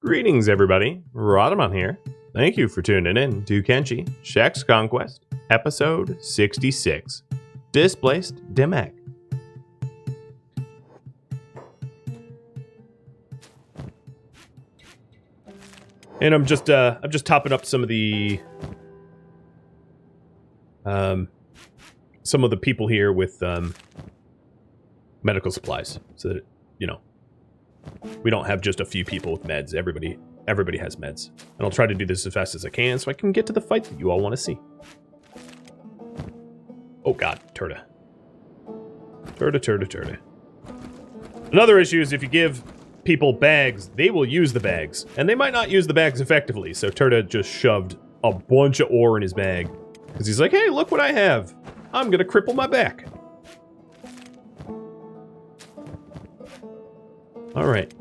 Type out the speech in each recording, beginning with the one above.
Greetings, everybody. Rhadamant here. Thank you for tuning in to Kenshi Shek's Conquest, episode 66, Displaced Dimak. And I'm just topping up some of the people here with medical supplies, so that we don't have just a few people with meds. Everybody has meds. And I'll try to do this as fast as I can so I can get to the fight that you all want to see. Oh god, Tora. Tora. Another issue is if you give people bags, they will use the bags. And they might not use the bags effectively. So Tora just shoved a bunch of ore in his bag. Because he's like, hey, look what I have. I'm going to cripple my back. Alright.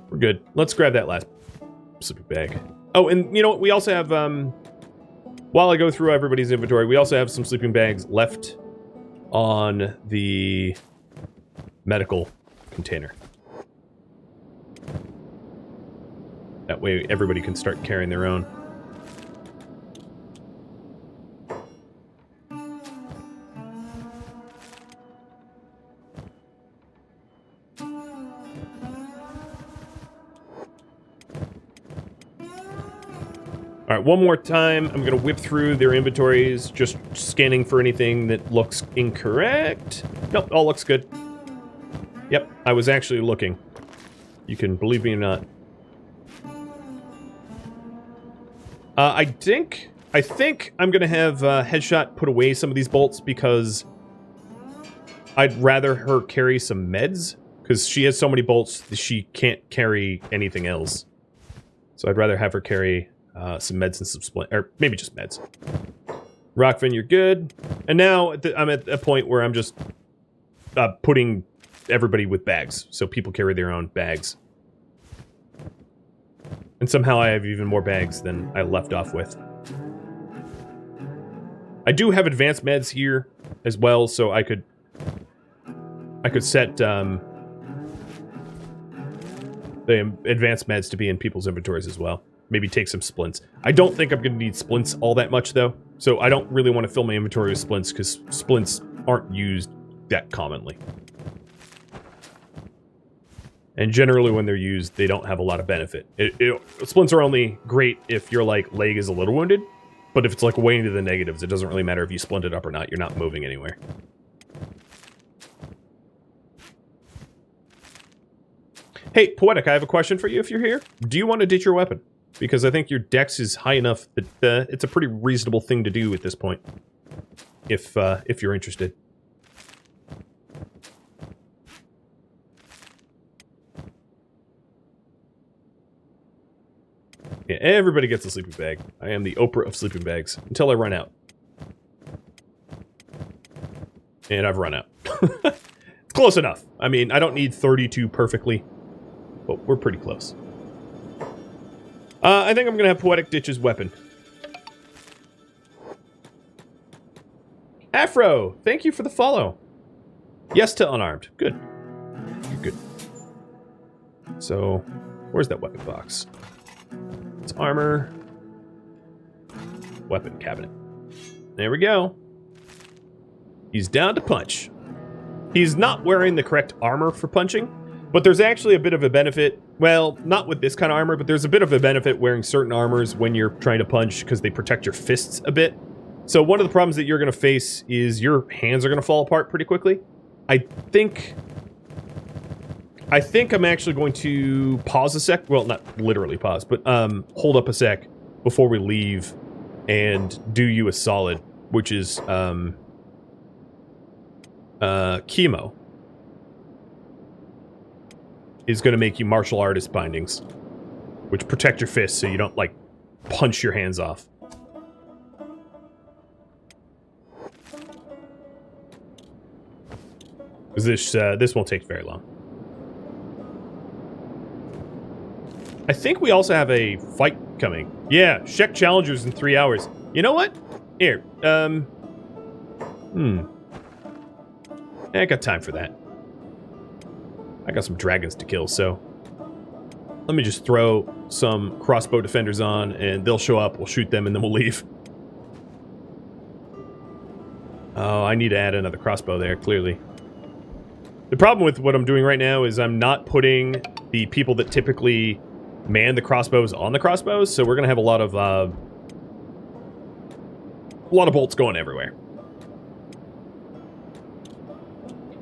We're good. Let's grab that last sleeping bag. Oh, and you know what? We also have, while I go through everybody's inventory, we also have some sleeping bags left on the medical container. That way everybody can start carrying their own. All right, one more time. I'm going to whip through their inventories, just scanning for anything that looks incorrect. Nope, all looks good. Yep, I was actually looking. You can believe me or not. I think I'm going to have Headshot put away some of these bolts because I'd rather her carry some meds because she has so many bolts that she can't carry anything else. So I'd rather have her carry some meds and some splint, or maybe just meds. Rockfin, you're good. And now I'm at a point where I'm just putting everybody with bags, so people carry their own bags. And somehow I have even more bags than I left off with. I do have advanced meds here as well, so I could set the advanced meds to be in people's inventories as well. Maybe take some splints. I don't think I'm going to need splints all that much, though. So I don't really want to fill my inventory with splints, because splints aren't used that commonly. And generally, when they're used, they don't have a lot of benefit. Splints are only great if your leg is a little wounded. But if it's like way into the negatives, it doesn't really matter if you splint it up or not. You're not moving anywhere. Hey, Poetic, I have a question for you if you're here. Do you want to ditch your weapon? Because I think your dex is high enough that it's a pretty reasonable thing to do at this point. If you're interested. Yeah, everybody gets a sleeping bag. I am the Oprah of sleeping bags. Until I run out. And I've run out. It's close enough. I mean, I don't need 32 perfectly. But we're pretty close. I think I'm going to have Poetic ditch his weapon. Afro, thank you for the follow. Yes to unarmed. Good. You're good. So, where's that weapon box? It's armor. Weapon cabinet. There we go. He's down to punch. He's not wearing the correct armor for punching. But there's actually a bit of a benefit, well, not with this kind of armor, but there's a bit of a benefit wearing certain armors when you're trying to punch because they protect your fists a bit. So one of the problems that you're going to face is your hands are going to fall apart pretty quickly. I think I'm actually going to pause a sec. Well, not literally pause, but hold up a sec before we leave and do you a solid, which is chemo. Is going to make you martial artist bindings, which protect your fists so you don't, like, punch your hands off. Because this won't take very long. I think we also have a fight coming. Yeah, Shek Challengers in 3 hours. You know what? Here, I got time for that. I got some dragons to kill, so Let me just throw some crossbow defenders on, and they'll show up, we'll shoot them, and then we'll leave. Oh, I need to add another crossbow there, clearly. The problem with what I'm doing right now is I'm not putting the people that typically man the crossbows on the crossbows, so we're going to have a lot of bolts going everywhere.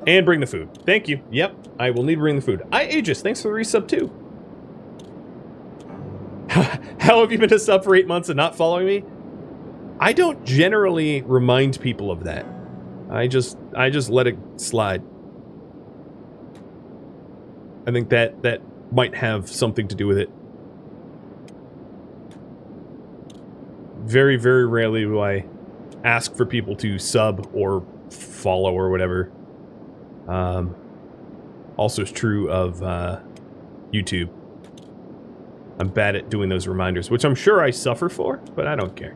And bring the food. Thank you. Yep, I will need to bring the food. Aegis, thanks for the resub too. How have you been a sub for 8 months and not following me? I don't generally remind people of that. I just let it slide. I think that might have something to do with it. Very, very rarely do I ask for people to sub or follow or whatever. Also is true of YouTube. I'm bad at doing those reminders, which I'm sure I suffer for, but I don't care.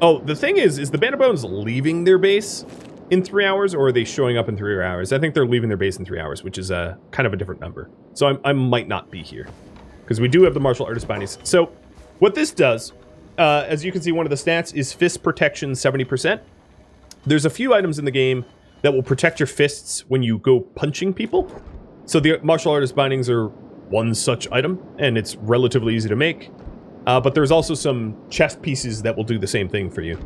Oh, the thing is the Band of Bones leaving their base in 3 hours, or are they showing up in 3 hours? I think they're leaving their base in 3 hours, which is kind of a different number. So I might not be here, because we do have the martial artist bindings. So what this does, as you can see, one of the stats is fist protection 70%. There's a few items in the game that will protect your fists when you go punching people. So the martial artist bindings are one such item, and it's relatively easy to make. But there's also some chest pieces that will do the same thing for you.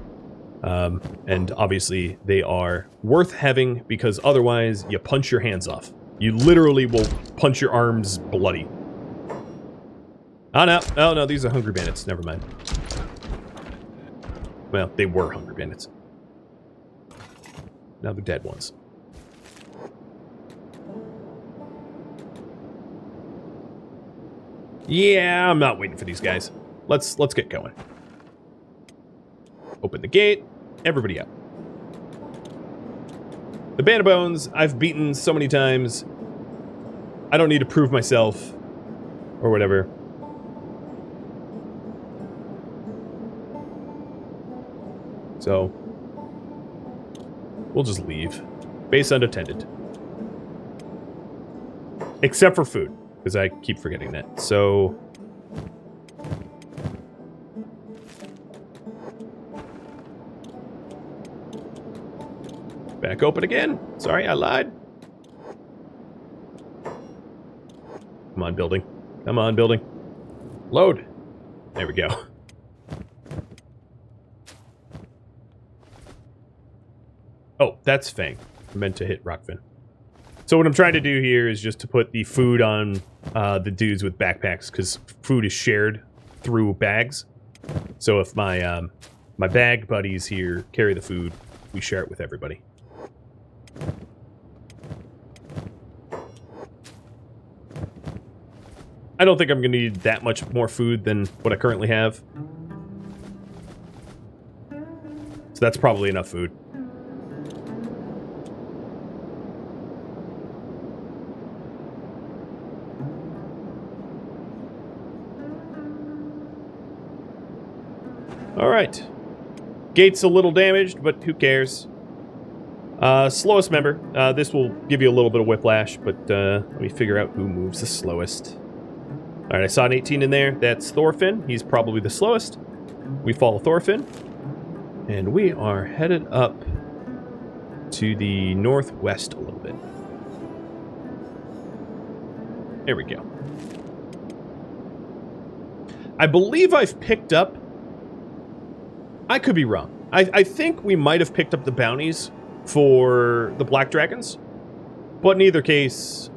And obviously they are worth having, because otherwise you punch your hands off. You literally will punch your arms bloody. Oh no, these are hungry bandits, never mind. Well, they were hungry bandits. Now they're dead ones. Yeah, I'm not waiting for these guys. Let's get going. Open the gate. Everybody up. The Band of Bones, I've beaten so many times. I don't need to prove myself or whatever. So we'll just leave. Base unattended. Except for food, because I keep forgetting that. So back open again. Sorry, I lied. Come on, building. Come on, building. Load. There we go. Oh, that's Fang. I meant to hit Rockfin. So what I'm trying to do here is just to put the food on the dudes with backpacks, because food is shared through bags. So if my my bag buddies here carry the food, we share it with everybody. I don't think I'm going to need that much more food than what I currently have. So that's probably enough food. Alright. Gate's a little damaged, but who cares? Slowest member. This will give you a little bit of whiplash, but let me figure out who moves the slowest. Alright, I saw an 18 in there. That's Thorfinn. He's probably the slowest. We follow Thorfinn. And we are headed up to the northwest a little bit. There we go. I believe I've picked up... I could be wrong. I think we might have picked up the bounties for the Black Dragons. But in either case,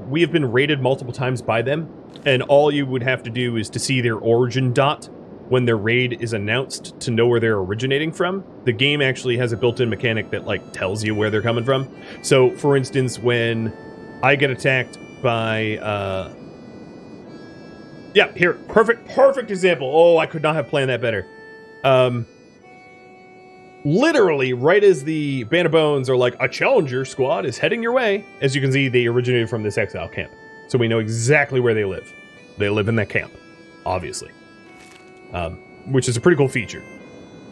we have been raided multiple times by them. And all you would have to do is to see their origin dot when their raid is announced to know where they're originating from. The game actually has a built-in mechanic that, like, tells you where they're coming from. So, for instance, when I get attacked by, yeah, here, perfect example. Oh, I could not have planned that better. Literally, right as the Band of Bones are like, a challenger squad is heading your way. As you can see, they originated from this exile camp. So we know exactly where they live. They live in that camp, obviously. Which is a pretty cool feature.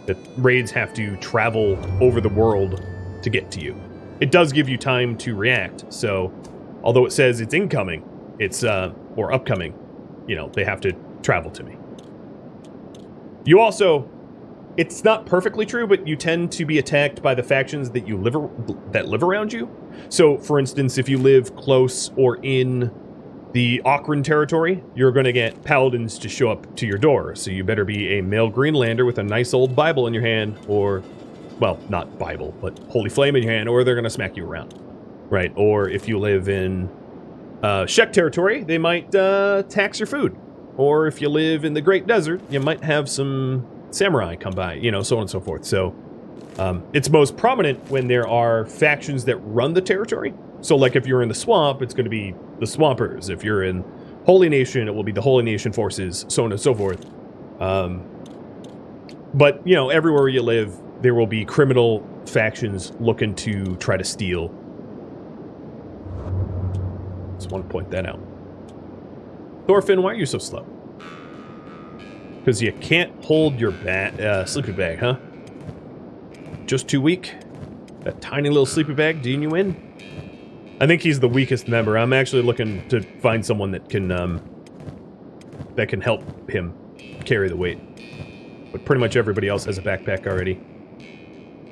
That raids have to travel over the world to get to you. It does give you time to react, so Although it says it's incoming, it's, or upcoming, you know, they have to travel to me. You also, it's not perfectly true, but you tend to be attacked by the factions that live around you. So, for instance, if you live close or in the Okran territory, you're going to get paladins to show up to your door. So you better be a male Greenlander with a nice old Bible in your hand, or, well, not Bible, but Holy Flame in your hand, or they're going to smack you around, right? Or if you live in Shek territory, they might tax your food. Or if you live in the Great Desert, you might have some samurai come by, you know, so on and so forth. So it's most prominent when there are factions that run the territory. So like if you're in the swamp, it's going to be the Swampers. If you're in Holy Nation, it will be the Holy Nation forces, so on and so forth. But, you know, everywhere you live, there will be criminal factions looking to try to steal. Just want to point that out. Thorfinn, why are you so slow? Because you can't hold your sleeping bag, huh? Just too weak? That tiny little sleeping bag doing you in? I think he's the weakest member. I'm actually looking to find someone that can help him carry the weight. But pretty much everybody else has a backpack already.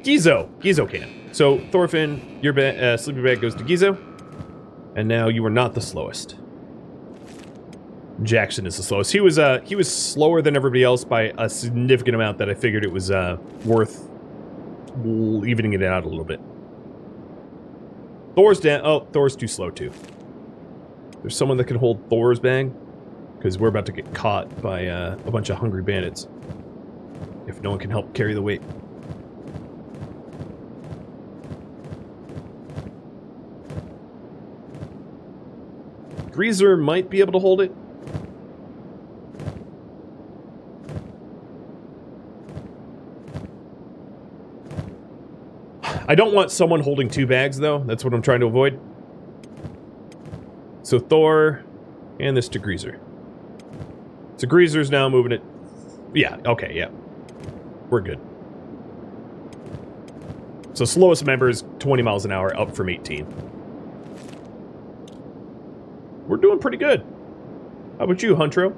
Gizo can. So Thorfinn, your sleeping bag goes to Gizo. And now you are not the slowest. Jackson is the slowest. He was slower than everybody else by a significant amount that I figured it was worth evening it out a little bit. Thor's down. Oh, Thor's too slow too. There's someone that can hold Thor's bag, because we're about to get caught by a bunch of hungry bandits. If no one can help carry the weight. Greaser might be able to hold it. I don't want someone holding two bags, though. That's what I'm trying to avoid. So Thor, and this to Greaser. So Greaser's now moving it. Yeah, okay, yeah. We're good. So slowest member is 20 miles an hour, up from 18. We're doing pretty good. How about you, Huntro?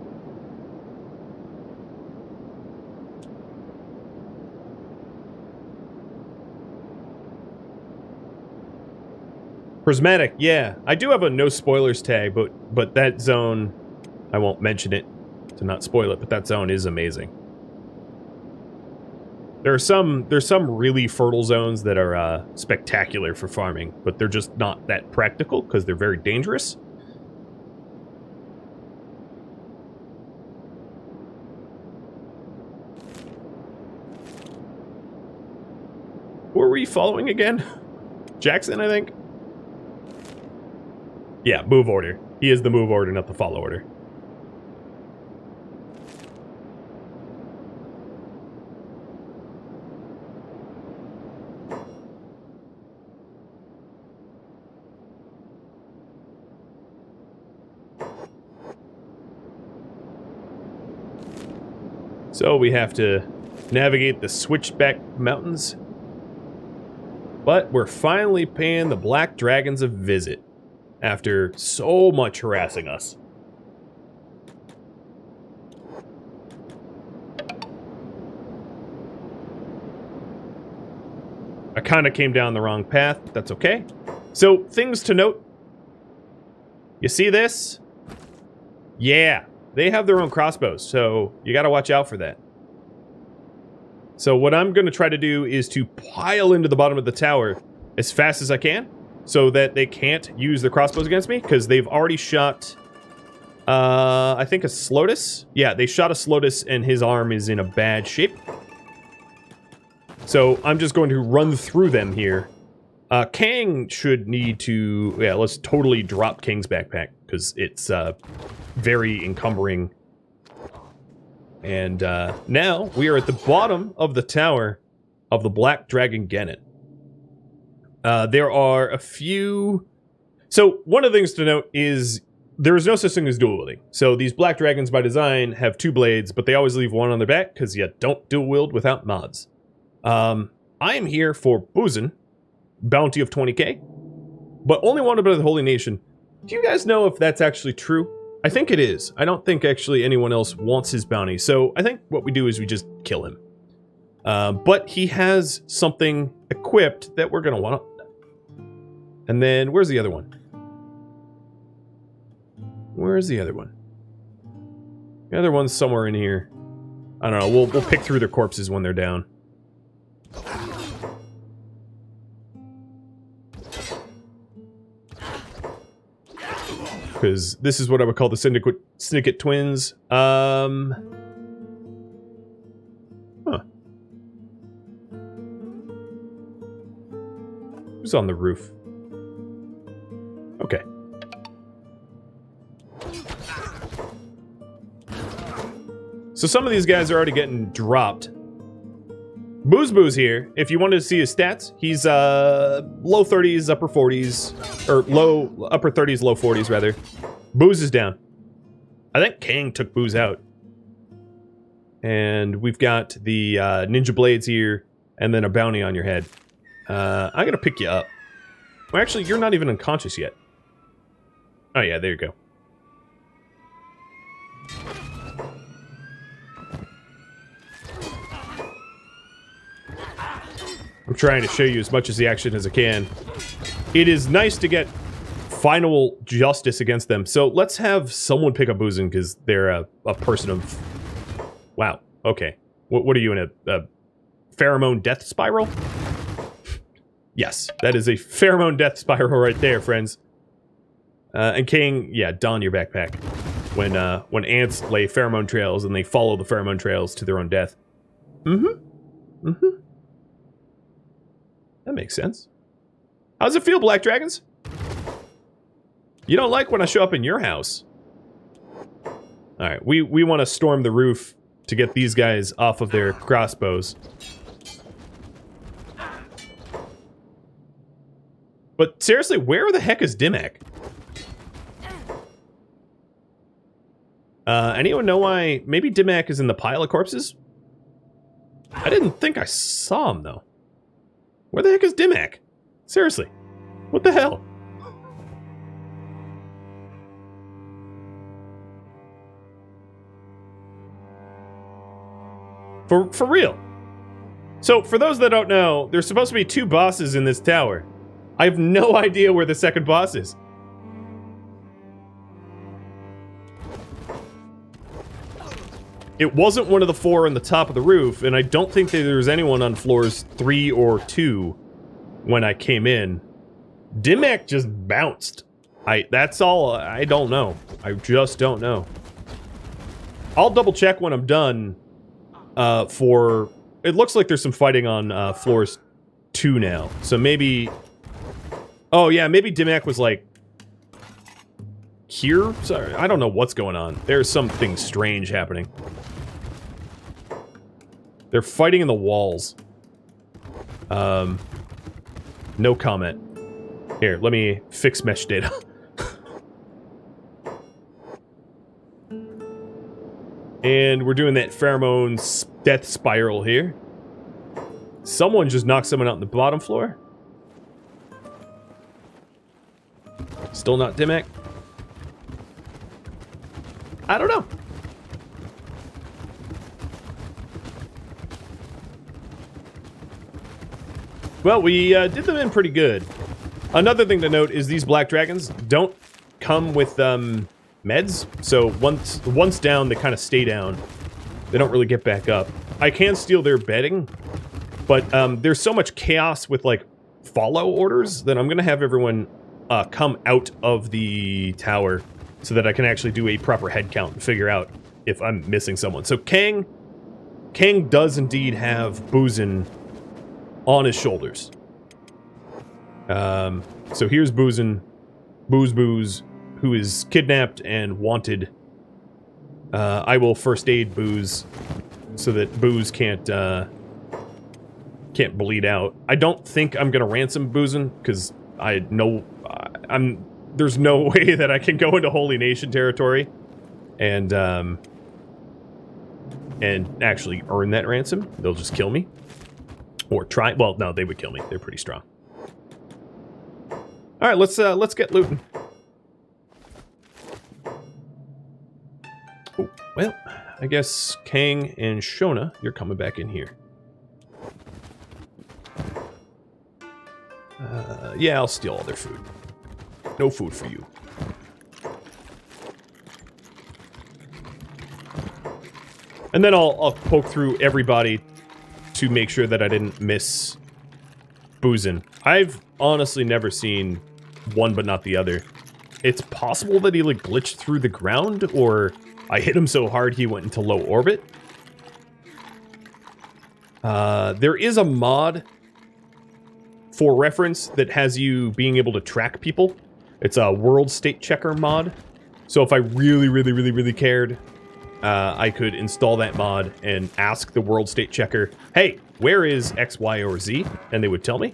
Prismatic, yeah. I do have a no spoilers tag, but that zone, I won't mention it to not spoil it, but that zone is amazing. There's some really fertile zones that are spectacular for farming, but they're just not that practical because they're very dangerous. Who are we following again? Jackson, I think? Yeah, move order. He is the move order, not the follow order. So we have to navigate the Switchback Mountains. But we're finally paying the Black Dragons a visit. After so much harassing us. I kind of came down the wrong path, but that's okay. So, things to note. You see this? Yeah, they have their own crossbows, so you gotta watch out for that. So what I'm gonna try to do is to pile into the bottom of the tower as fast as I can, so that they can't use their crossbows against me, because they've already shot, I think a Slotus? Yeah, they shot a Slotus and his arm is in a bad shape. So I'm just going to run through them here. Kang should need to, yeah, let's totally drop Kang's backpack, because it's very encumbering. And now we are at the bottom of the tower of the Black Dragon Gannet. There are a few... So, one of the things to note is there is no such thing as dual wielding. So, these Black Dragons, by design, have two blades, but they always leave one on their back, because you don't dual wield without mods. I am here for Boozin, bounty of 20k, but only wanted by the Holy Nation. Do you guys know if that's actually true? I think it is. I don't think actually anyone else wants his bounty, so I think what we do is we just kill him. But he has something equipped that we're gonna want. And then, where's the other one? Where's the other one? The other one's somewhere in here. I don't know, we'll pick through their corpses when they're down. Because this is what I would call the Syndicate Twins. Huh. Who's on the roof? Okay. So some of these guys are already getting dropped. Boo's here. If you wanted to see his stats, he's low 30s, upper 40s, or upper 30s, low 40s rather. Boo's is down. I think King took Boo's out. And we've got the ninja blades here, and then a bounty on your head. I'm gonna pick you up. Well, actually, you're not even unconscious yet. Oh yeah, there you go. I'm trying to show you as much of the action as I can. It is nice to get final justice against them. So let's have someone pick up Boozin because they're a person of... Wow, okay. What are you in, a pheromone death spiral? Yes, that is a pheromone death spiral right there, friends. And King, yeah, don your backpack. When ants lay pheromone trails and they follow the pheromone trails to their own death. Mm-hmm. Mm-hmm. That makes sense. How's it feel, Black Dragons? You don't like when I show up in your house. Alright, we want to storm the roof to get these guys off of their crossbows. But seriously, where the heck is Dimak? Anyone know why? Maybe Dimak is in the pile of corpses? I didn't think I saw him, though. Where the heck is Dimak? Seriously. What the hell? For real. So, for those that don't know, there's supposed to be 2 bosses in this tower. I have no idea where the second boss is. It wasn't one of the 4 on the top of the roof, and I don't think that there was anyone on floors 3 or 2 when I came in. Dimak just bounced. That's all. I don't know. I just don't know. I'll double check when I'm done. It looks like there's some fighting on floors 2 now. So maybe... Oh yeah, maybe Dimak was like... here? Sorry, I don't know what's going on. There's something strange happening. They're fighting in the walls. No comment. Here, let me fix mesh data. And we're doing that pheromone death spiral here. Someone just knocked someone out on the bottom floor. Still not Dimak? I don't know. Well, we did them in pretty good. Another thing to note is these black dragons don't come with meds. So once down, they kind of stay down. They don't really get back up. I can steal their bedding, but there's so much chaos with like follow orders that I'm gonna have everyone come out of the tower so that I can actually do a proper head count and figure out if I'm missing someone. So Kang does indeed have Boozin on his shoulders. So here's Booz, who is kidnapped and wanted. I will first aid Booz so that Booz can't bleed out. I don't think I'm gonna ransom Boozin because I know there's no way that I can go into Holy Nation territory and actually earn that ransom. They'll just kill me. Or try. Well, no, they would kill me. They're pretty strong. All right, let's get looting. Oh, well, I guess Kang and Shona, you're coming back in here. Yeah, I'll steal all their food. No food for you. And then I'll poke through everybody to make sure that I didn't miss Boozin. I've honestly never seen one but not the other. It's possible that he like glitched through the ground, or I hit him so hard he went into low orbit. There is a mod for reference that has you being able to track people. It's a world state checker mod. So if I really cared, I could install that mod and ask the world state checker, hey, where is X, Y, or Z? And they would tell me.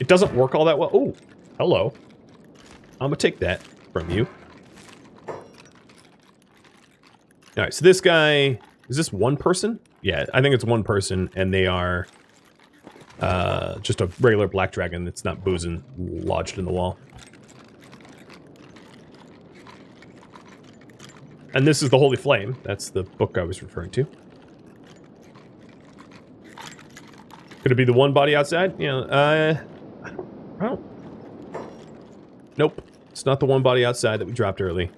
It doesn't work all that well. Oh, hello. I'm gonna take that from you. All right, so this guy, is this one person? Yeah, I think it's one person, and they are just a regular black dragon that's not boozing lodged in the wall. And this is the Holy Flame. That's the book I was referring to. Could it be the one body outside? Yeah, I don't. Nope. It's not the one body outside that we dropped early.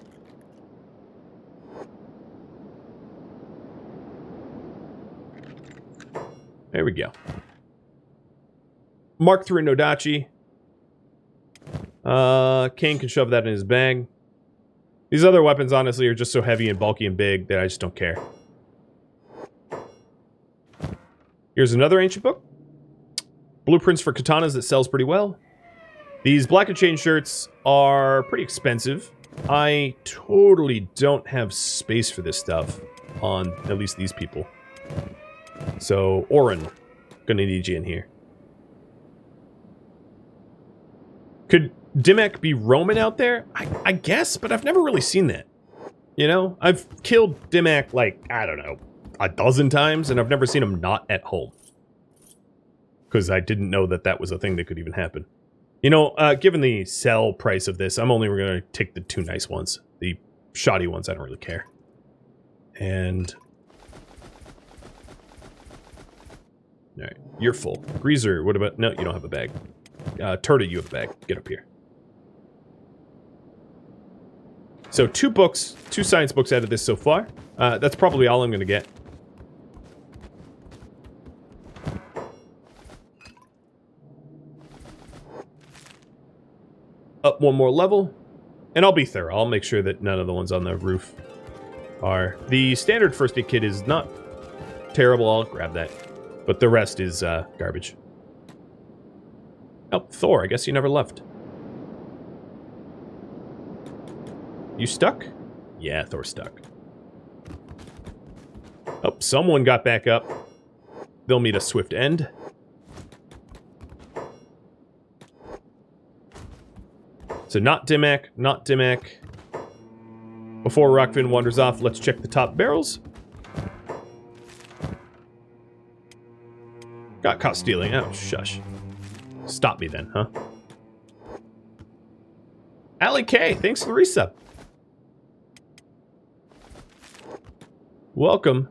There we go. Mark III Nodachi. King can shove that in his bag. These other weapons, honestly, are just so heavy and bulky and big that I just don't care. Here's another ancient book. Blueprints for katanas that sells pretty well. These black and chain shirts are pretty expensive. I totally don't have space for this stuff on at least these people. So, Orin, gonna need you in here. Could Dimak be roaming out there? I guess, but I've never really seen that. You know? I've killed Dimak, like, I don't know, a dozen times, and I've never seen him not at home. Because I didn't know that that was a thing that could even happen. You know, given the sell price of this, I'm only going to take the two nice ones. The shoddy ones, I don't really care. And... Alright, you're full. Greaser, what about... No, you don't have a bag. Tora, you have a bag. Get up here. So 2 books, 2 science books out of this so far. That's probably all I'm going to get. Up one more level, and I'll be thorough. I'll make sure that none of the ones on the roof are. The standard first aid kit is not terrible. I'll grab that. But the rest is garbage. Oh, Thor, I guess you never left. You stuck? Yeah, Thor's stuck. Oh, someone got back up. They'll meet a swift end. So not Dimak, not Dimak. Before Rockfin wanders off, let's check the top barrels. Got caught stealing. Oh, shush. Stop me then, huh? Ali K, thanks for the resub. Welcome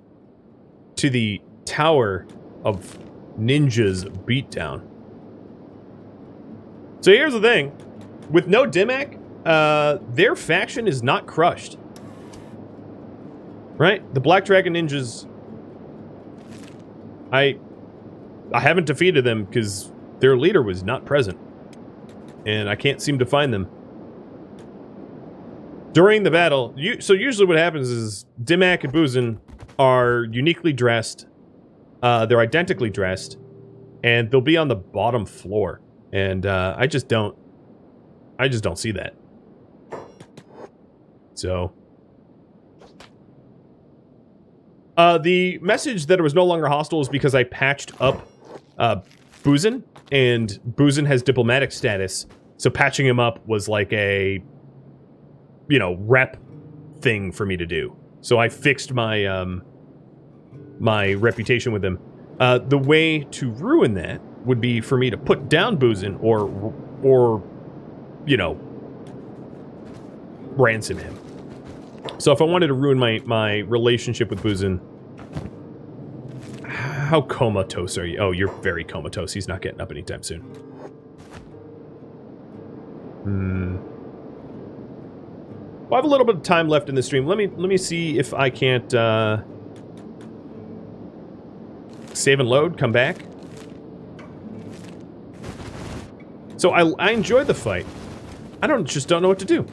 to the Tower of Ninjas Beatdown. So here's the thing. With no Dimak, their faction is not crushed. Right? The Black Dragon Ninjas... I haven't defeated them because their leader was not present. And I can't seem to find them. During the battle... So usually what happens is Dimak and Boozin are uniquely dressed. They're identically dressed. And they'll be on the bottom floor. And I just don't see that. So. The message that it was no longer hostile is because I patched up Boozin, and Boozin has diplomatic status, so patching him up was like a, you know, rep thing for me to do. So I fixed my, my reputation with him. The way to ruin that would be for me to put down Boozin or you know, ransom him. So if I wanted to ruin my relationship with Boozin... How comatose are you? Oh, you're very comatose. He's not getting up anytime soon. Well, I have a little bit of time left in the stream. Let me see if I can't save and load, come back. So I enjoyed the fight. I just don't know what to do.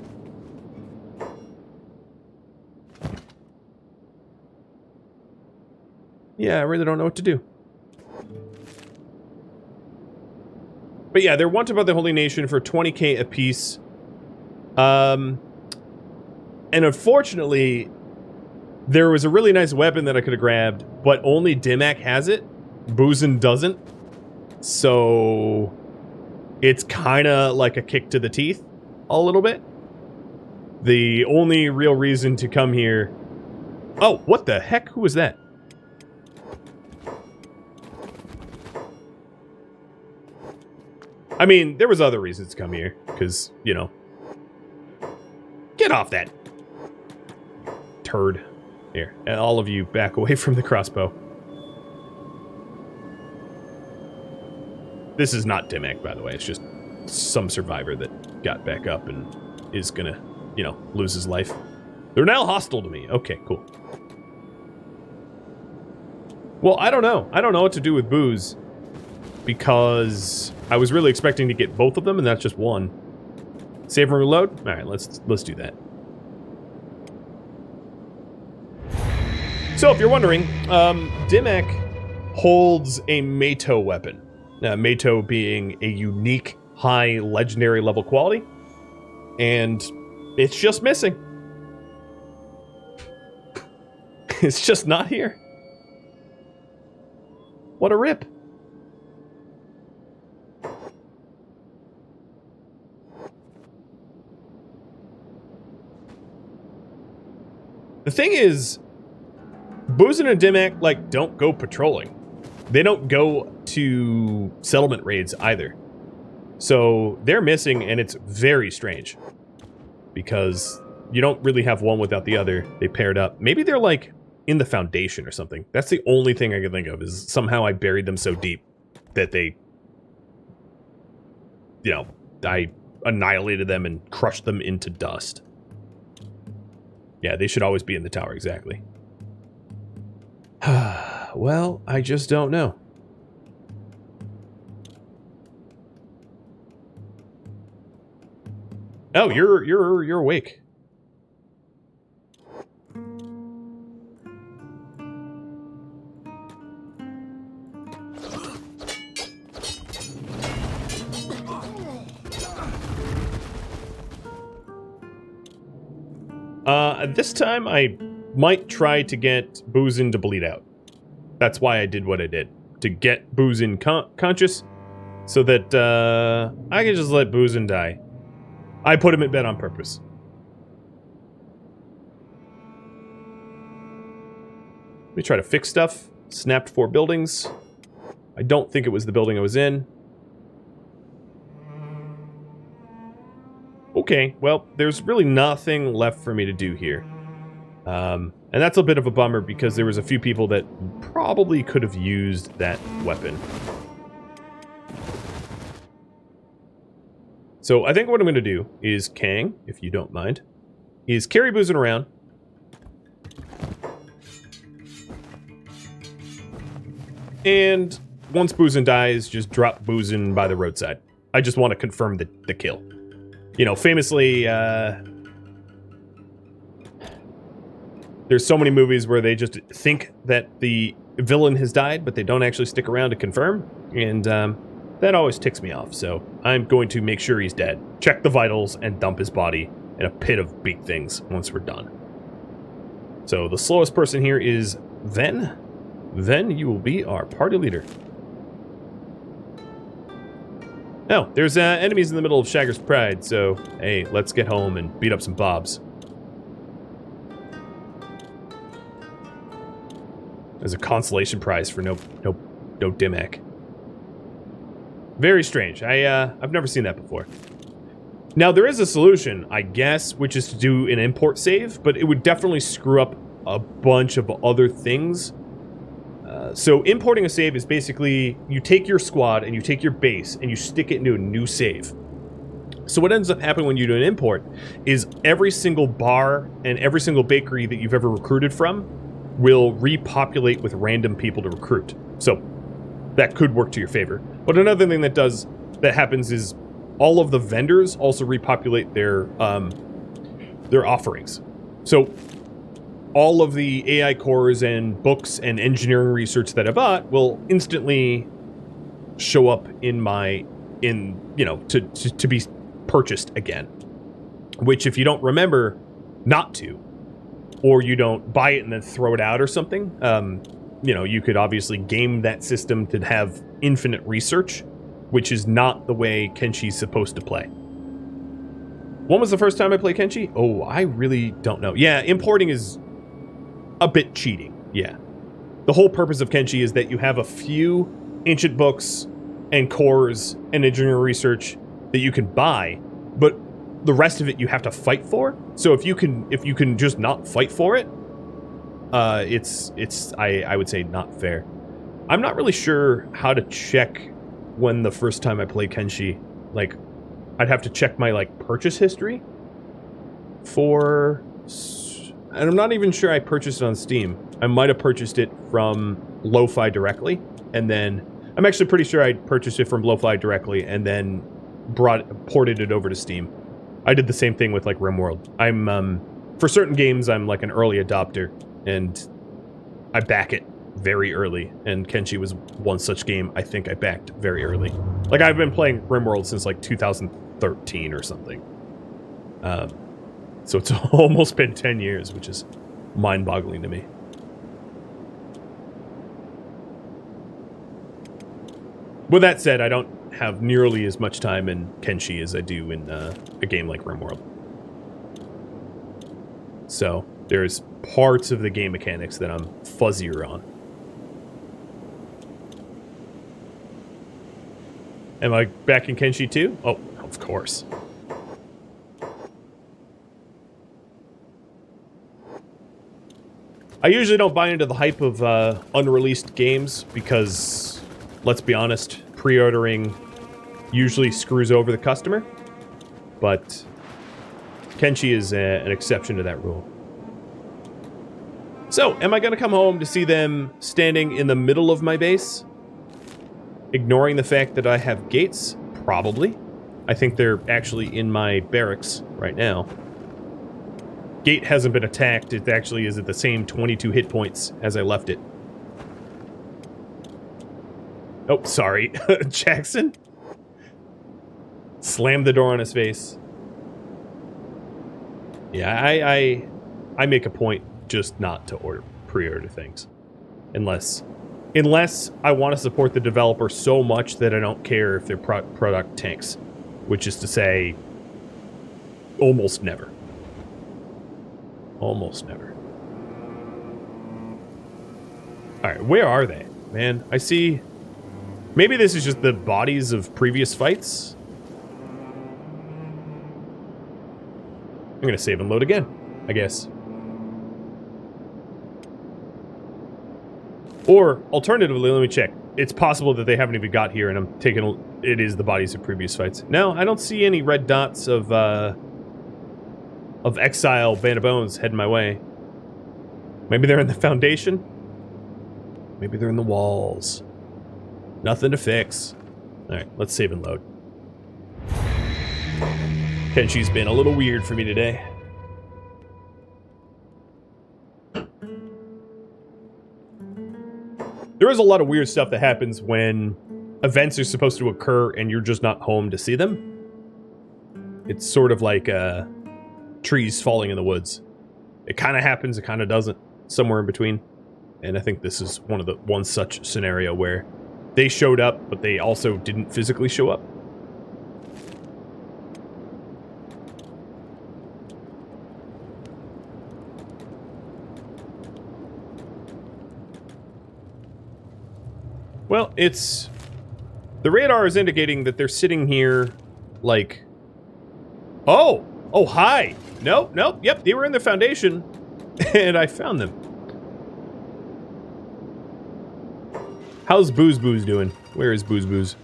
Yeah, I really don't know what to do. But yeah, they're wanted by the Holy Nation for 20k apiece. And unfortunately, there was a really nice weapon that I could have grabbed, but only Dimak has it. Boozin doesn't. So it's kind of like a kick to the teeth a little bit. The only real reason to come here... Oh, what the heck? Who was that? I mean, there was other reasons to come here, because, you know... Get off that turd. Here, and all of you back away from the crossbow. This is not Dimak, by the way. It's just some survivor that got back up and is gonna, you know, lose his life. They're now hostile to me. Okay, cool. Well, I don't know. I don't know what to do with Booze, because I was really expecting to get both of them, and that's just one. Save and reload? Alright, let's do that. So, if you're wondering, Dimak holds a Meito weapon. Meito being a unique, high, legendary level quality. And it's just missing. It's just not here. What a rip. The thing is, Boozin and Dimak, like, don't go patrolling. They don't go to settlement raids either. So they're missing, and it's very strange. Because you don't really have one without the other. They paired up. Maybe they're, like, in the Foundation or something. That's the only thing I can think of, is somehow I buried them so deep that they... You know, I annihilated them and crushed them into dust. Yeah, they should always be in the tower, exactly. Well, I just don't know. Oh, you're awake. This time I might try to get Boozin to bleed out. That's why I did what I did. To get Boozin conscious, so that I can just let Boozin die. I put him in bed on purpose. Let me try to fix stuff. Snapped 4 buildings. I don't think it was the building I was in. Okay, well, there's really nothing left for me to do here. And that's a bit of a bummer, because there was a few people that probably could have used that weapon. So I think what I'm going to do is, Kang, if you don't mind, is carry Boozin around. And once Boozin dies, just drop Boozin by the roadside. I just want to confirm the kill. You know, famously, there's so many movies where they just think that the villain has died, but they don't actually stick around to confirm, and that always ticks me off, so I'm going to make sure he's dead, check the vitals, and dump his body in a pit of big things once we're done. So the slowest person here is Ven. Ven, you will be our party leader. Oh, there's enemies in the middle of Shager's Pride, so hey, let's get home and beat up some bobs. There's a consolation prize for no Dimak. Very strange. I've never seen that before. Now, there is a solution, I guess, which is to do an import save, but it would definitely screw up a bunch of other things. So importing a save is basically you take your squad and you take your base and you stick it into a new save. So what ends up happening when you do an import is every single bar and every single bakery that you've ever recruited from will repopulate with random people to recruit. So that could work to your favor. But another thing that happens is all of the vendors also repopulate their offerings. So all of the AI cores and books and engineering research that I bought will instantly show up to be purchased again. Which, if you don't remember not to, or you don't buy it and then throw it out or something, you could obviously game that system to have infinite research, which is not the way Kenshi's supposed to play. When was the first time I played Kenshi? Oh, I really don't know. Yeah, importing is a bit cheating, yeah. The whole purpose of Kenshi is that you have a few ancient books and cores and engineering research that you can buy, but the rest of it you have to fight for. So if you can just not fight for it, I would say not fair. I'm not really sure how to check when the first time I played Kenshi. Like, I'd have to check my purchase history and I'm not even sure I purchased it on Steam. I might have purchased it from Lo-Fi directly, and then I'm actually pretty sure I purchased it from Lo-Fi directly and then ported it over to Steam. I did the same thing with RimWorld. I'm for certain games I'm an early adopter, and I back it very early, and Kenshi was one such game I think I backed very early. I've been playing RimWorld since 2013 or something. So it's almost been 10 years, which is mind-boggling to me. With that said, I don't have nearly as much time in Kenshi as I do in a game like RimWorld. So there's parts of the game mechanics that I'm fuzzier on. Am I back in Kenshi too? Oh, of course. I usually don't buy into the hype of unreleased games because, let's be honest, pre-ordering usually screws over the customer. But Kenshi is an exception to that rule. So, am I going to come home to see them standing in the middle of my base? Ignoring the fact that I have gates? Probably. I think they're actually in my barracks right now. Gate hasn't been attacked. It actually is at the same 22 hit points as I left it. Oh, sorry. Jackson? Slammed the door on his face. Yeah, I make a point just not to pre-order things. Unless I want to support the developer so much that I don't care if their product tanks. Which is to say, almost never. Almost never. Alright, where are they? Man, I see... Maybe this is just the bodies of previous fights? I'm gonna save and load again, I guess. Or, alternatively, let me check. It's possible that they haven't even got here and I'm taking... It is the bodies of previous fights. No, I don't see any red dots of Exile Band of Bones heading my way. Maybe they're in the foundation? Maybe they're in the walls. Nothing to fix. Alright, let's save and load. Kenshi's been a little weird for me today. There is a lot of weird stuff that happens when events are supposed to occur and you're just not home to see them. It's sort of like trees falling in the woods. It kind of happens, it kind of doesn't. Somewhere in between. And I think this is one such scenario where they showed up, but they also didn't physically show up. Well, the radar is indicating that they're sitting here, Oh! Oh, hi! Nope, nope, yep, they were in the foundation. And I found them. How's Booze Booze doing? Where is Booze Booze?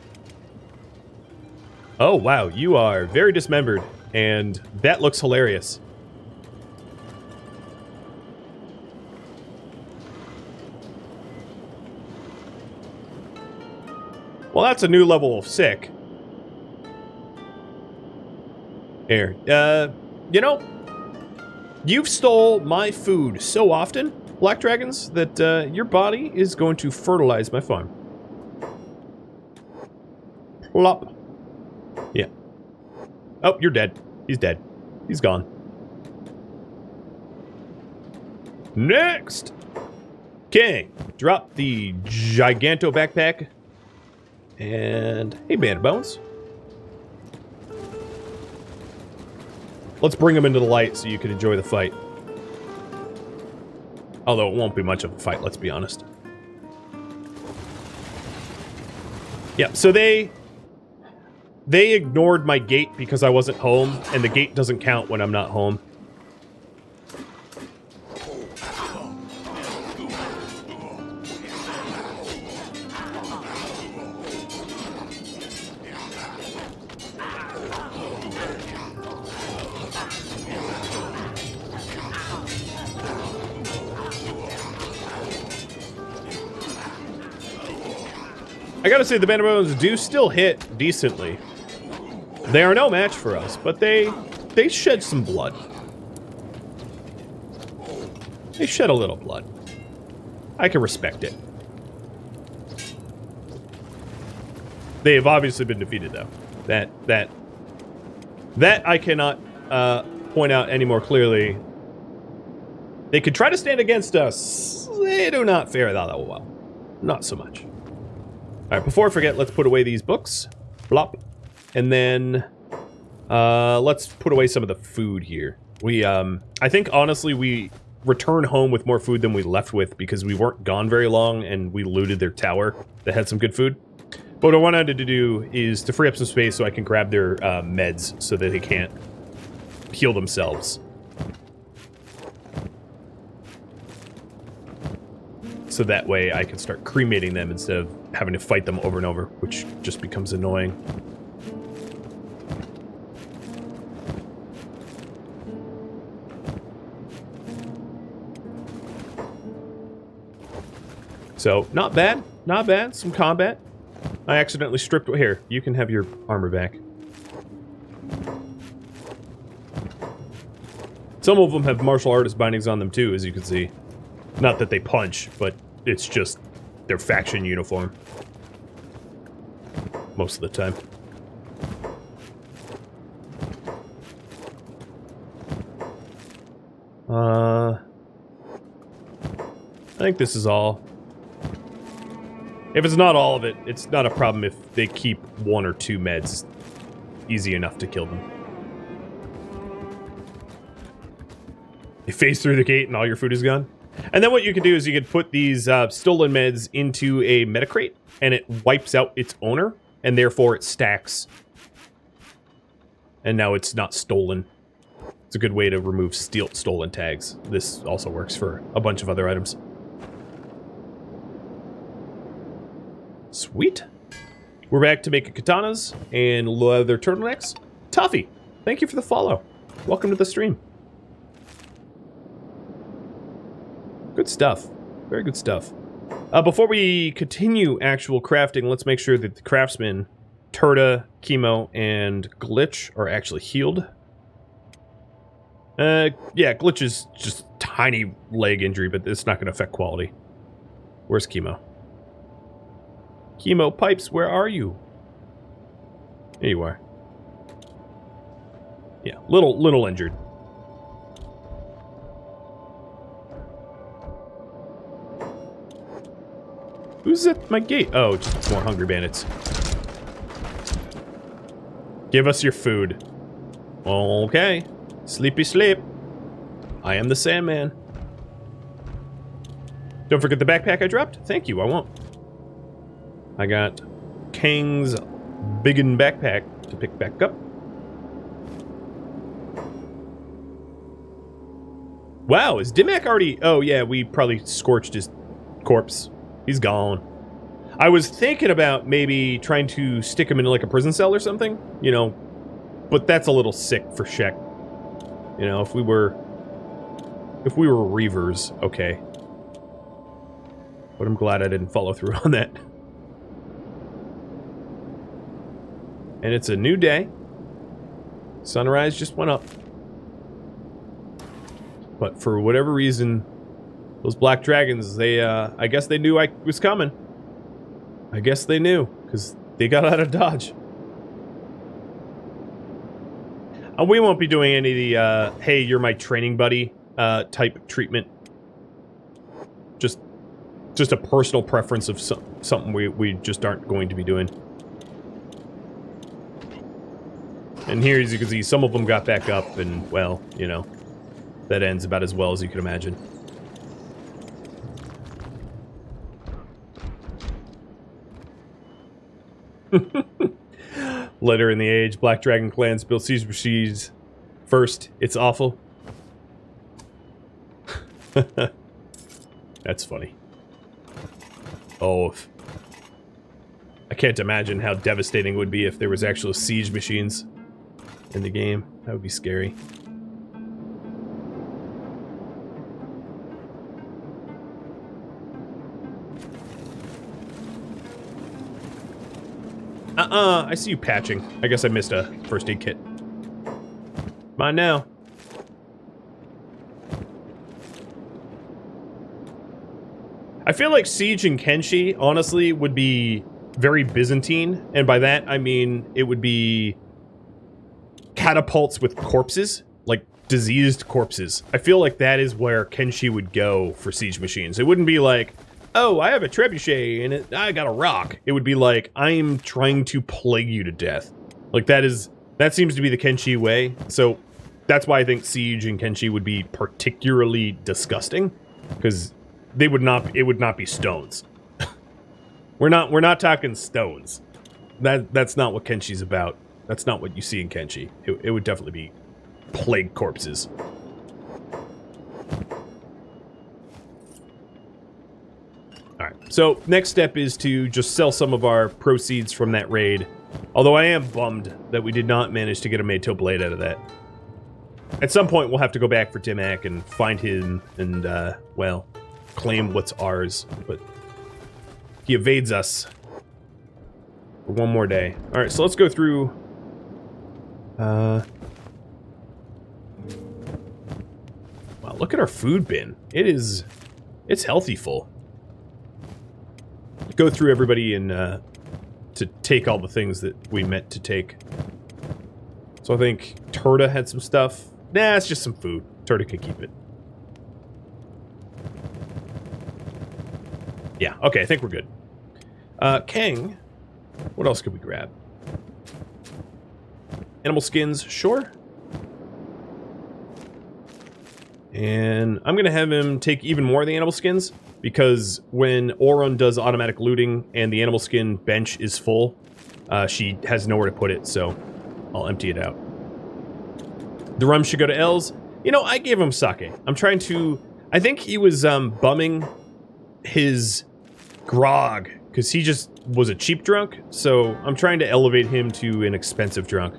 Oh, wow, you are very dismembered. And that looks hilarious. Well, that's a new level of sick. Here, you know, you've stole my food so often, Black Dragons, that your body is going to fertilize my farm. Plop. Yeah. Oh, you're dead. He's dead. He's gone. Next! Okay, drop the Giganto backpack. And, hey, Band Bones. Let's bring him into the light so you can enjoy the fight. Although it won't be much of a fight, let's be honest. Yeah, so they ignored my gate because I wasn't home, and the gate doesn't count when I'm not home. I gotta say, the Bannerbones do still hit decently. They are no match for us, but they shed some blood. They shed a little blood. I can respect it. They have obviously been defeated, though. That I cannot point out any more clearly. They could try to stand against us. They do not fare that well. Not so much. Alright, before I forget, let's put away these books. Blop. And then, let's put away some of the food here. We, I think, honestly, we return home with more food than we left with because we weren't gone very long and we looted their tower that had some good food. But what I wanted to do is to free up some space so I can grab their, meds so that they can't heal themselves. So that way I can start cremating them instead of having to fight them over and over, which just becomes annoying. So, not bad. Not bad. Some combat. I accidentally stripped... Here, you can have your armor back. Some of them have martial artist bindings on them too, as you can see. Not that they punch, but it's just their faction uniform. Most of the time. I think this is all. If it's not all of it, it's not a problem if they keep one or two meds. Easy enough to kill them. You phase through the gate and all your food is gone. And then what you can do is you could put these stolen meds into a metacrate, and it wipes out its owner, and therefore it stacks. And now it's not stolen. It's a good way to remove stolen tags. This also works for a bunch of other items. Sweet. We're back to making katanas and leather turtlenecks. Toffee, thank you for the follow. Welcome to the stream. Good stuff. Very good stuff. Before we continue actual crafting, let's make sure that the craftsmen, Tora, Chemo, and Glitch are actually healed. Yeah, Glitch is just tiny leg injury, but it's not going to affect quality. Where's Chemo? Chemo Pipes, where are you? There you are. Yeah, little injured. Who's at my gate? Oh, just more hungry bandits. Give us your food. Okay. Sleepy sleep. I am the Sandman. Don't forget the backpack I dropped. Thank you, I won't. I got King's biggin backpack to pick back up. Wow, is Dimak already... Oh, yeah, we probably scorched his corpse. He's gone. I was thinking about maybe trying to stick him in like a prison cell or something, you know, but that's a little sick for Shek. You know, if we were Reavers, okay. But I'm glad I didn't follow through on that. And it's a new day. Sunrise just went up. But for whatever reason, those black dragons, they, I guess they knew I was coming. I guess they knew, because they got out of Dodge. And we won't be doing any of the, hey, you're my training buddy, type treatment. Just a personal preference of something we just aren't going to be doing. And here, as you can see, some of them got back up, and, well, you know, that ends about as well as you can imagine. Later in the age, Black Dragon clans built siege machines first. It's awful. That's funny. Oh, I can't imagine how devastating it would be if there was actual siege machines in the game. That would be scary. I see you patching. I guess I missed a first aid kit. Mine now. I feel like Siege and Kenshi, honestly, would be very Byzantine. And by that, I mean it would be catapults with corpses. Like, diseased corpses. I feel like that is where Kenshi would go for siege machines. It wouldn't be like, oh, I have a trebuchet and I got a rock. It would be like, I'm trying to plague you to death. Like, that seems to be the Kenshi way. So that's why I think Siege and Kenshi would be particularly disgusting, because it would not be stones. We're not talking stones. That's not what Kenshi's about. That's not what you see in Kenshi. It would definitely be plague corpses. Alright, so next step is to just sell some of our proceeds from that raid. Although I am bummed that we did not manage to get a Meito blade out of that. At some point we'll have to go back for Dimak and find him and, well, claim what's ours. But he evades us for one more day. Alright, so let's go through... Wow, look at our food bin. It's healthy full. Go through everybody and to take all the things that we meant to take. So I think Tora had some stuff. Nah, it's just some food. Tora can keep it. Yeah, okay, I think we're good. Kang, what else could we grab? Animal skins, sure. And I'm going to have him take even more of the animal skins, because when Orun does automatic looting and the animal skin bench is full, she has nowhere to put it, so I'll empty it out. The rum should go to Els. You know, I gave him sake. I'm trying to... I think he was bumming his grog, because he just was a cheap drunk, so I'm trying to elevate him to an expensive drunk.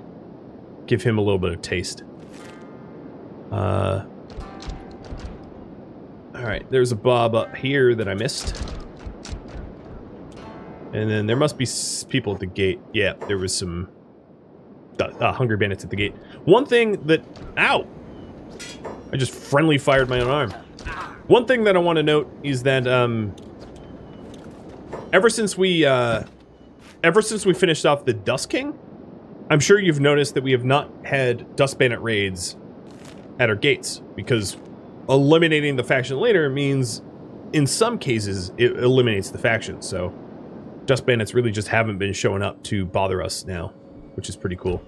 Give him a little bit of taste. Alright, there's a Bob up here that I missed. And then there must be people at the gate. Yeah, there was some Hungry Bandits at the gate. One thing that... Ow! I just friendly fired my own arm. One thing that I want to note is that, ever since we finished off the Dust King, I'm sure you've noticed that we have not had Dust Bandit raids at our gates, because eliminating the faction later means, in some cases, it eliminates the faction, so Dust Bandits really just haven't been showing up to bother us now, which is pretty cool.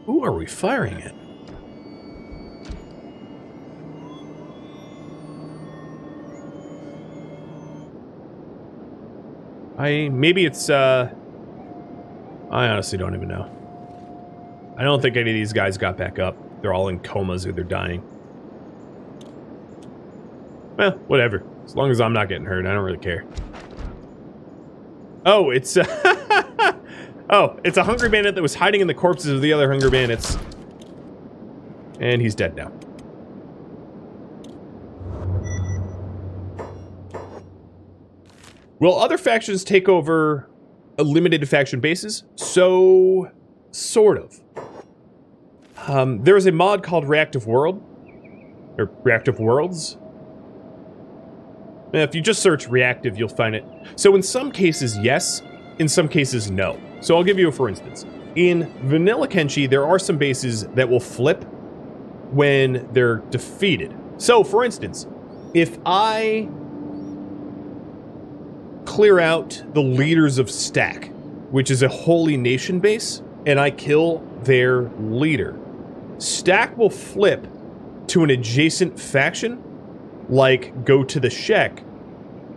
Who are we firing at? Maybe it's, I honestly don't even know. I don't think any of these guys got back up. they're all in comas or they're dying. Well, whatever. As long as I'm not getting hurt, I don't really care. Oh, it's oh, it's a hungry bandit that was hiding in the corpses of the other hungry bandits. And he's dead now. Will other factions take over limited faction bases? So, sort of. There is a mod called Reactive World, or Reactive Worlds. If you just search Reactive, you'll find it. So in some cases, yes. In some cases, no. So I'll give you a for instance. In Vanilla Kenshi, there are some bases that will flip when they're defeated. So, for instance, if I clear out the leaders of Stack, which is a Holy Nation base, and I kill their leader, Stack will flip to an adjacent faction, like go to the Shek,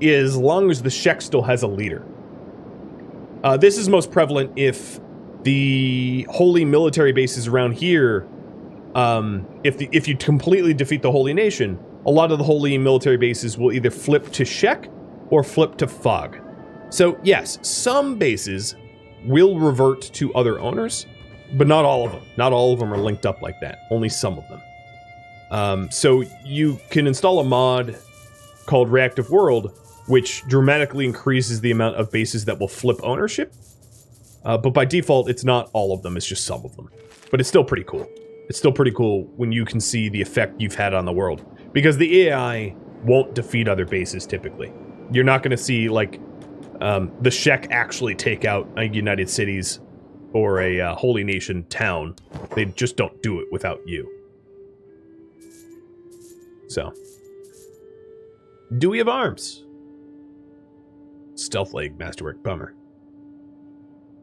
as long as the Shek still has a leader. This is most prevalent if the holy military bases around here, if you completely defeat the Holy Nation, a lot of the holy military bases will either flip to Shek or flip to Fog. So yes, some bases will revert to other owners, but not all of them. Not all of them are linked up like that. Only some of them. So you can install a mod called Reactive World, which dramatically increases the amount of bases that will flip ownership. But by default, it's not all of them, it's just some of them. But it's still pretty cool. It's still pretty cool when you can see the effect you've had on the world. Because the AI won't defeat other bases, typically. You're not going to see, like, the Shek actually take out a United Cities or a Holy Nation town. They just don't do it without you. So. Do we have arms? Stealth leg, masterwork, bummer.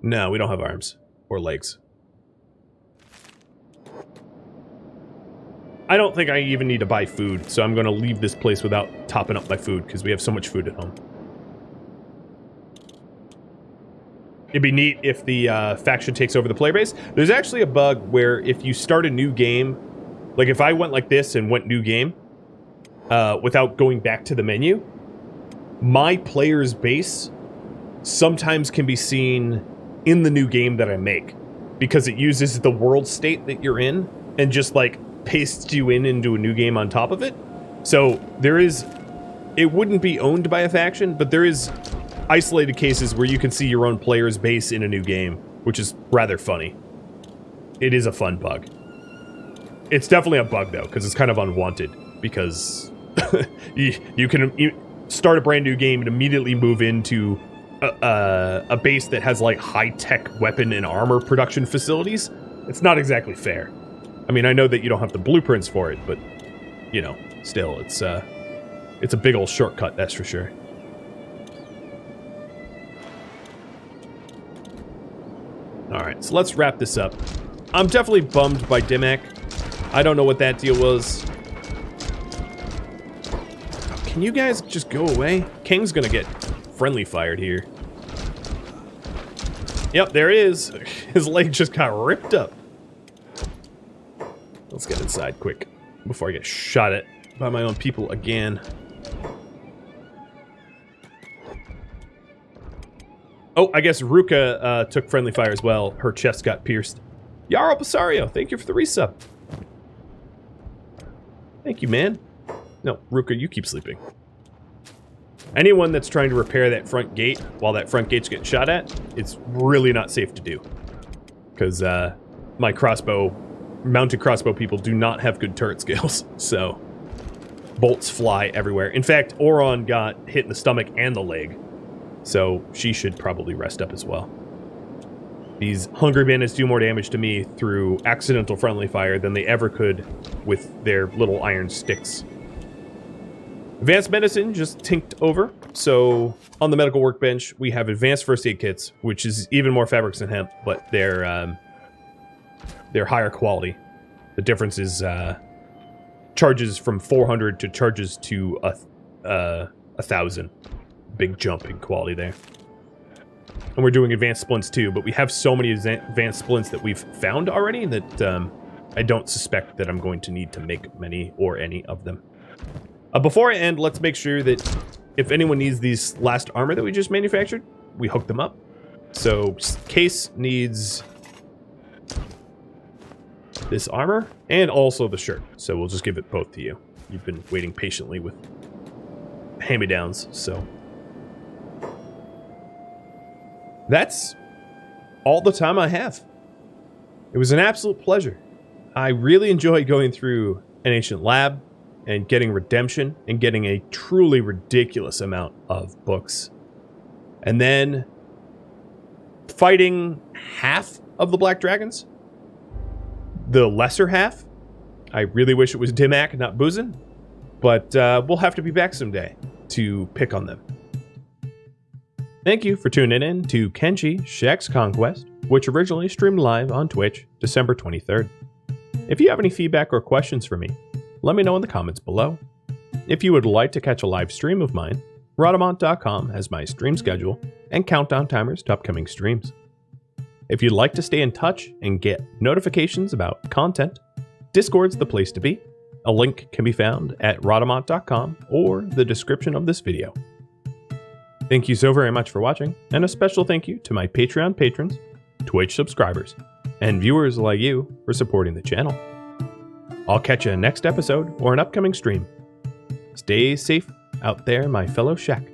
No, we don't have arms. Or legs. I don't think I even need to buy food, so I'm going to leave this place without topping up my food, because we have so much food at home. It'd be neat if the faction takes over the player base. There's actually a bug where if you start a new game, like if I went like this and went new game, without going back to the menu, my player's base sometimes can be seen in the new game that I make, because it uses the world state that you're in and just like pastes you into a new game on top of it. So there is, it wouldn't be owned by a faction, but there is isolated cases where you can see your own player's base in a new game, which is rather funny. It is a fun bug. It's definitely a bug though, because it's kind of unwanted, because you can start a brand new game and immediately move into a base that has like high-tech weapon and armor production facilities. It's not exactly fair. I mean, I know that you don't have the blueprints for it, but you know, still, it's a big old shortcut, that's for sure. Alright, so let's wrap this up. I'm definitely bummed by Dimak. I don't know what that deal was. Can you guys just go away? King's gonna get friendly fired here. Yep, there he is. His leg just got ripped up. Let's get inside quick before I get shot at by my own people again. Oh, I guess Ruka took friendly fire as well. Her chest got pierced. Yarl Basario, thank you for the resub. Thank you, man. No, Ruka, you keep sleeping. Anyone that's trying to repair that front gate while that front gate's getting shot at, it's really not safe to do. Because my mounted crossbow people do not have good turret skills, so bolts fly everywhere. In fact, Oron got hit in the stomach and the leg, so she should probably rest up as well. These hungry bandits do more damage to me through accidental friendly fire than they ever could with their little iron sticks. Advanced medicine just tinked over. So on the medical workbench, we have advanced first aid kits, which is even more fabrics than hemp, but they're higher quality. The difference is charges from 400 to charges to 1,000. Big jump in quality there. And we're doing advanced splints too, but we have so many advanced splints that we've found already that I don't suspect that I'm going to need to make many or any of them. Before I end, let's make sure that if anyone needs these last armor that we just manufactured, we hook them up. So Case needs this armor and also the shirt. So we'll just give it both to you. You've been waiting patiently with hand-me-downs, so. That's all the time I have. It was an absolute pleasure. I really enjoyed going through an ancient lab and getting redemption and getting a truly ridiculous amount of books. And then fighting half of the Black Dragons. The lesser half. I really wish it was Dimak, not Boozin', but we'll have to be back someday to pick on them. Thank you for tuning in to Kenshi Shek's Conquest, which originally streamed live on Twitch December 23rd. If you have any feedback or questions for me, let me know in the comments below. If you would like to catch a live stream of mine, Rhadamant.com has my stream schedule and countdown timers to upcoming streams. If you'd like to stay in touch and get notifications about content, Discord's the place to be. A link can be found at Rhadamant.com or the description of this video. Thank you so very much for watching, and a special thank you to my Patreon patrons, Twitch subscribers, and viewers like you for supporting the channel. I'll catch you in next episode or an upcoming stream. Stay safe out there, my fellow Shek.